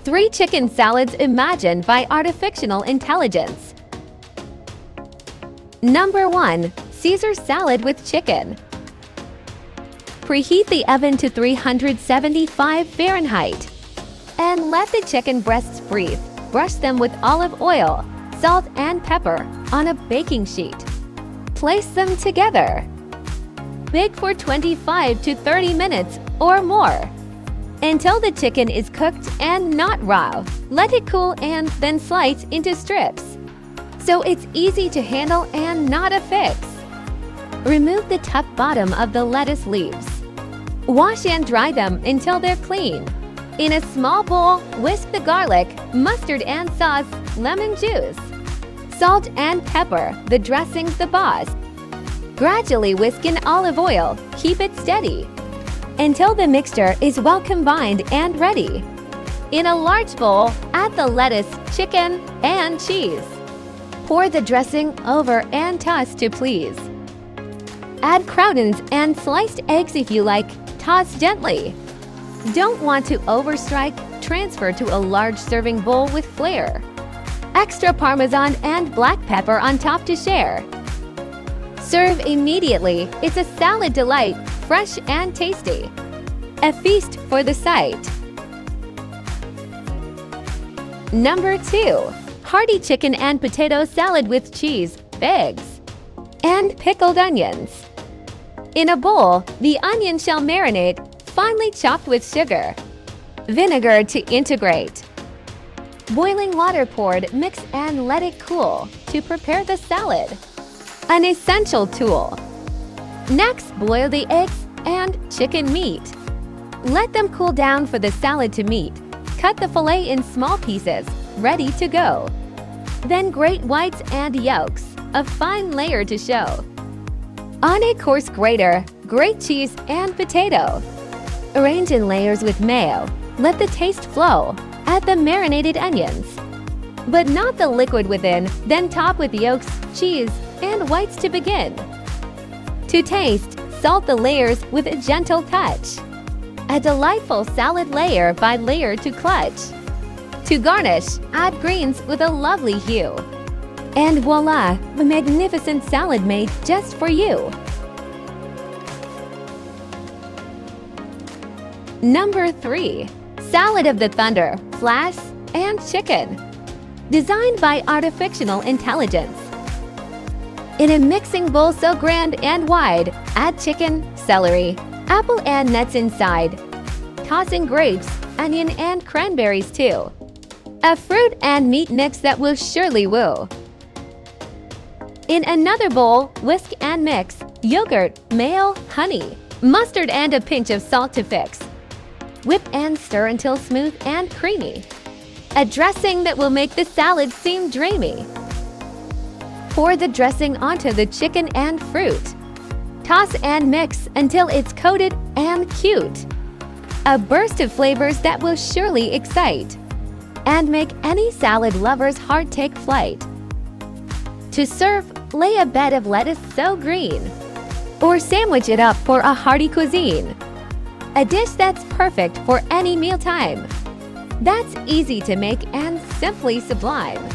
3 chicken salads imagined by artificial intelligence. Number 1. Caesar salad with chicken. Preheat the oven to 375 Fahrenheit and let the chicken breasts breathe. Brush them with olive oil, salt and pepper on a baking sheet. Place them together. Bake for 25 to 30 minutes or more until the chicken is cooked and not raw. Let it cool and then slice into strips, so it's easy to handle and not a fix. Remove the top bottom of the lettuce leaves. Wash and dry them until they're clean. In a small bowl, whisk the garlic, mustard and sauce, lemon juice, salt and pepper, the dressing's the boss. Gradually whisk in olive oil, keep it steady until the mixture is well combined and ready. In a large bowl, add the lettuce, chicken, and cheese. Pour the dressing over and toss to please. Add croutons and sliced eggs if you like. Toss gently. Don't want to overstrike? Transfer to a large serving bowl with flair. Extra Parmesan and black pepper on top to share. Serve immediately. It's a salad delight, fresh and tasty. A feast for the sight. Number 2. Hearty chicken and potato salad with cheese, figs, and pickled onions. In a bowl, the onion shall marinate, finely chopped with sugar, vinegar to integrate. Boiling water poured, mix and let it cool to prepare the salad. An essential tool. Next, boil the eggs and chicken meat. Let them cool down for the salad to meet. Cut the fillet in small pieces, ready to go. Then grate whites and yolks, a fine layer to show. On a coarse grater, grate cheese and potato. Arrange in layers with mayo. Let the taste flow. Add the marinated onions, but not the liquid within. Then top with yolks, cheese, and whites to begin. To taste, salt the layers with a gentle touch. A delightful salad layer by layer to clutch. To garnish, add greens with a lovely hue. And voila, a magnificent salad made just for you. Number 3. Salad of the Thunder, Flash, and Chicken. Designed by artificial intelligence. In a mixing bowl so grand and wide, add chicken, celery, apple and nuts inside. Toss in grapes, onion and cranberries too. A fruit and meat mix that will surely woo. In another bowl, whisk and mix yogurt, mayo, honey, mustard and a pinch of salt to fix. Whip and stir until smooth and creamy. A dressing that will make the salad seem dreamy. Pour the dressing onto the chicken and fruit. Toss and mix until it's coated and cute. A burst of flavors that will surely excite and make any salad lover's heart take flight. To serve, lay a bed of lettuce so green, or sandwich it up for a hearty cuisine. A dish that's perfect for any mealtime. That's easy to make and simply sublime.